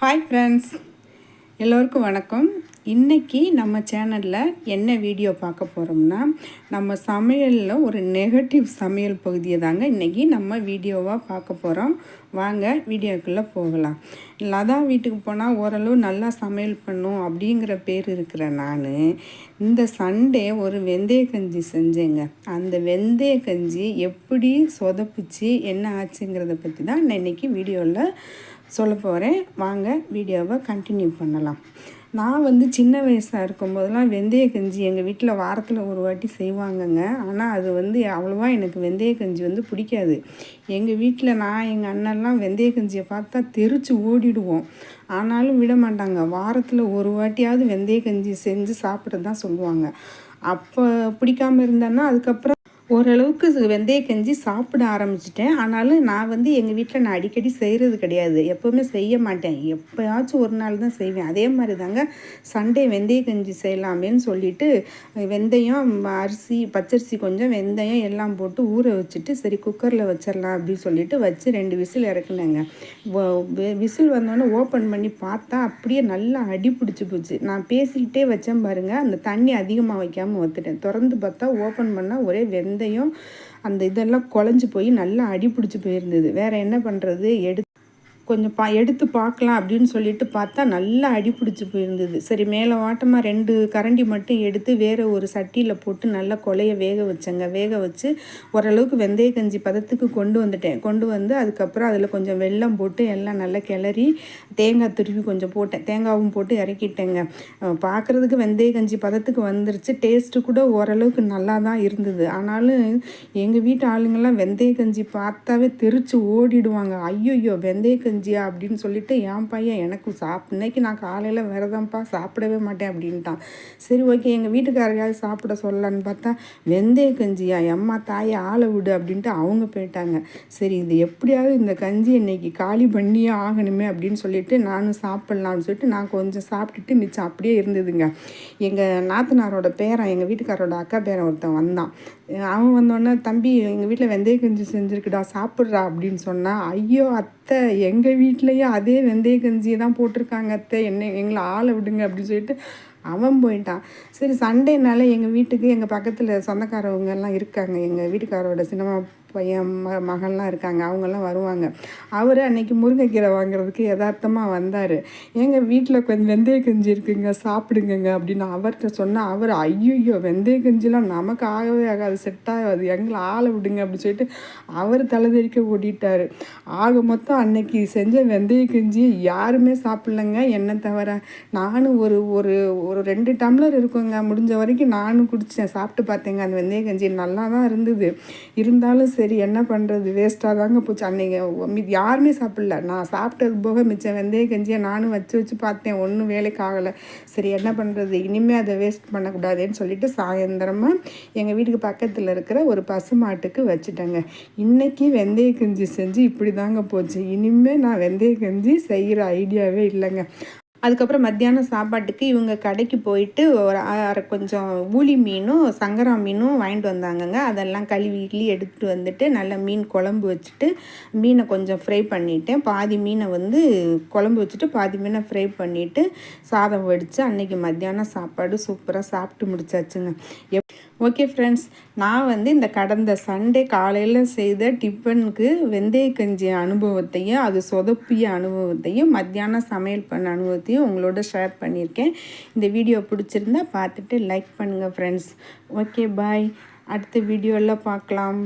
Hi friends, எல்லோருக்கும் வணக்கம். இன்றைக்கி நம்ம சேனலில் என்ன வீடியோ பார்க்க போகிறோம்னா, நம்ம சமையலில் ஒரு நெகட்டிவ் சமையல் பகுதியை தாங்க இன்றைக்கி நம்ம வீடியோவாக பார்க்க போகிறோம். வாங்க வீடியோக்குள்ளே போகலாம். லதா வீட்டுக்கு போனால் ஓரளவு நல்லா சமையல் பண்ணும் அப்படிங்கிற பேர் இருக்கிற நான் இந்த சண்டே ஒரு வெந்தய கஞ்சி செஞ்சேங்க. அந்த வெந்தய கஞ்சி எப்படி சொதப்பிச்சு என்ன ஆச்சுங்கிறத பற்றி தான் நான் இன்றைக்கி வீடியோவில் சொல்ல போகிறேன். வாங்க வீடியோவை கண்டினியூ பண்ணலாம். நான் சின்ன வயசாக இருக்கும்போதெல்லாம் வெந்தய கஞ்சி எங்கள் வீட்டில் வாரத்தில் ஒரு வாட்டி செய்வாங்கங்க. ஆனால் அது அவ்வளோவா எனக்கு வெந்தய கஞ்சி பிடிக்காது. எங்கள் வீட்டில் நான் எங்கள் அண்ணன்லாம் வெந்தய கஞ்சியை பார்த்தா தெரித்து ஓடிடுவோம். ஆனாலும் விட மாட்டாங்க. வாரத்தில் ஒரு வாட்டியாவது வெந்தய கஞ்சி செஞ்சு சாப்பிட்றது தான் சொல்லுவாங்க. அப்போ பிடிக்காமல் இருந்தேன்னா அதுக்கப்புறம் ஓரளவுக்கு வெந்தய கஞ்சி சாப்பிட ஆரம்பிச்சிட்டேன். ஆனாலும் நான் எங்கள் வீட்டில் நான் அடிக்கடி செய்கிறது கிடையாது. எப்போவுமே செய்ய மாட்டேன். எப்போயாச்சும் ஒரு நாள் தான் செய்வேன். அதே மாதிரி தாங்க சண்டே வெந்தய கஞ்சி செய்யலாமேன்னு சொல்லிவிட்டு வெந்தயம், அரிசி, பச்சரிசி கொஞ்சம், வெந்தயம் எல்லாம் போட்டு ஊற வச்சுட்டு சரி குக்கரில் வச்சிடலாம் அப்படின்னு சொல்லிட்டு வச்சு 2 விசில் இறக்குனேங்க. விசில் வந்தோடனே ஓப்பன் பண்ணி பார்த்தா அப்படியே நல்லா அடி பிடிச்சி போச்சு. நான் பேசிக்கிட்டே வச்சேன் பாருங்கள், அந்த தண்ணி அதிகமாக வைக்காமல் ஒத்துட்டேன். திறந்து பார்த்தா ஓப்பன் பண்ணால் ஒரே வெந்தயம் அந்த இதெல்லாம் குழஞ்சி போய் நல்லா அடி பிடிச்சி போயிருந்தது. வேறு என்ன பண்ணுறது, கொஞ்சம் எடுத்து பார்க்கலாம் அப்படின்னு சொல்லிட்டு பார்த்தா நல்லா அடி பிடிச்சி போயிருந்தது. சரி மேலே வாட்டமாக 2 கரண்டி மட்டும் எடுத்து வேறு ஒரு சட்டியில் போட்டு நல்லா கொலைய வேக வச்சேங்க. வேக வச்சு ஓரளவுக்கு வெந்தய கஞ்சி பதத்துக்கு கொண்டு வந்து அதுக்கப்புறம் அதில் கொஞ்சம் வெல்லம் போட்டு எல்லாம் நல்லா கிளறி தேங்காய் துருவி கொஞ்சம் போட்டேன். தேங்காயும் போட்டு இறக்கிட்டேங்க. பார்க்குறதுக்கு வெந்தய கஞ்சி பதத்துக்கு வந்துருச்சு. டேஸ்ட்டு கூட ஓரளவுக்கு நல்லா தான் இருந்தது. ஆனாலும் எங்கள் வீட்டு ஆளுங்கள்லாம் வெந்தய கஞ்சி பார்த்தாவே தெரிச்சு ஓடிடுவாங்க. ஐயோ வெந்தய கஞ்சி அப்படின்னு சொல்லிட்டு என் பையன் எனக்கு இன்னைக்கு நான் காலையில் விரதம்ப்பா, சாப்பிடவே மாட்டேன் அப்படின்ட்டான். சரி ஓகே, எங்கள் வீட்டுக்காரையாவது சாப்பிட சொல்லலான்னு பார்த்தா வெந்தய கஞ்சியா, எம்மா தாயை ஆளை விடு அப்படின்ட்டு அவங்க போயிட்டாங்க. சரி இது எப்படியாவது இந்த கஞ்சி இன்னைக்கு காலி பண்ணியே ஆகணுமே அப்படின்னு சொல்லிட்டு நானும் சாப்பிட்லான்னு சொல்லிட்டு நான் கொஞ்சம் சாப்பிட்டுட்டு மிச்சம் அப்படியே இருந்ததுங்க. எங்கள் நாத்தனாரோட பேரன், எங்கள் வீட்டுக்காரோட அக்கா பேரன் ஒருத்தன் வந்தான். அவன் வந்தோடனே தம்பி எங்கள் வீட்டில் வெந்தய கஞ்சி செஞ்சுருக்குடா சாப்பிட்றா அப்படின்னு சொன்னான். ஐயோ அத்தை, எங்கள் வீட்லேயே அதே வெந்தய கஞ்சியை தான் போட்டிருக்காங்க அத்தை, எங்களை ஆளை விடுங்க அப்படின்னு சொல்லிட்டு அவன் போயிட்டான். சரி சண்டேனால எங்கள் வீட்டுக்கு எங்கள் பக்கத்தில் சொந்தக்காரவங்கெல்லாம் இருக்காங்க. எங்கள் வீட்டுக்காரோட சினிமா பையன் மகள்லாம் இருக்காங்க. அவங்கெல்லாம் வருவாங்க. அவர் அன்றைக்கி முருங்கைக்கீரை வாங்குறதுக்கு யதார்த்தமாக வந்தார். எங்கள் வீட்டில் கொஞ்சம் வெந்தய கஞ்சி இருக்குங்க, சாப்பிடுங்க அப்படின்னு அவர்கிட்ட சொன்னால் அவர் ஐயோ வெந்தய கஞ்சிலாம் நமக்கு ஆகவே ஆகாது, செட் ஆகாது, எங்களை ஆளை விடுங்க அப்படின்னு சொல்லிட்டு அவர் தலைதெறிக்க ஓடிட்டார். ஆக மொத்தம் அன்னைக்கு செஞ்ச வெந்தய கஞ்சி யாருமே சாப்பிட்லங்க, என்னை தவிர. நானும் ஒரு ஒரு ஒரு 2 டம்ளர் இருக்குங்க, முடிஞ்ச வரைக்கும் நானும் குடித்தேன், சாப்பிட்டு பார்த்தேங்க. அந்த வெந்தய கஞ்சி நல்லா தான் இருந்தது. இருந்தாலும் சரி என்ன பண்ணுறது, வேஸ்ட்டாக தாங்க போச்சு. அன்றைக்கி யாருமே சாப்பிடல. நான் சாப்பிட்டது போக மிச்சம் வெந்தய கஞ்சியை நானும் வச்சு பார்த்தேன், ஒன்றும் வேலைக்கு ஆகலை. சரி என்ன பண்ணுறது, இனிமேல் அதை வேஸ்ட் பண்ணக்கூடாதுன்னு சொல்லிட்டு சாயந்தரமாக எங்கள் வீட்டுக்கு பக்கத்தில் இருக்கிற ஒரு பசுமாட்டுக்கு வச்சுட்டேங்க. இன்றைக்கி வெந்தய கஞ்சி செஞ்சு இப்படி தாங்க போச்சு. இனிமேல் நான் வெந்தய கஞ்சி செய்கிற ஐடியாவே இல்லைங்க. அதுக்கப்புறம் மத்தியானம் சாப்பாட்டுக்கு இவங்க கடைக்கு போயிட்டு ஒரு கொஞ்சம் ஊளி மீனும் சங்கரா மீனும் வாங்கிட்டு வந்தாங்கங்க. அதெல்லாம் கழுவி எடுத்துகிட்டு வந்துட்டு நல்லா மீன் குழம்பு வச்சுட்டு மீனை கொஞ்சம் ஃப்ரை பண்ணிவிட்டேன். பாதி மீனை குழம்பு வச்சுட்டு பாதி மீனை ஃப்ரை பண்ணிவிட்டு சாதம் வடித்து அன்றைக்கி மத்தியானம் சாப்பாடு சூப்பராக சாப்பிட்டு முடிச்சாச்சுங்க. ஓகே ஃப்ரெண்ட்ஸ், நான் இந்த கடந்த சண்டே காலையில் செய்த டிஃபனுக்கு வெந்தய கஞ்சி அனுபவத்தையும் அது சொதப்பிய அனுபவத்தையும் மத்தியானம் சமையல் பண்ண அனுபவத்தையும் உங்களோட ஷேர் பண்ணியிருக்கேன். இந்த வீடியோ பிடிச்சிருந்தா பார்த்துட்டு லைக் பண்ணுங்கள் ஃப்ரெண்ட்ஸ். ஓகே பாய், அடுத்த வீடியோவில் பார்க்கலாம்.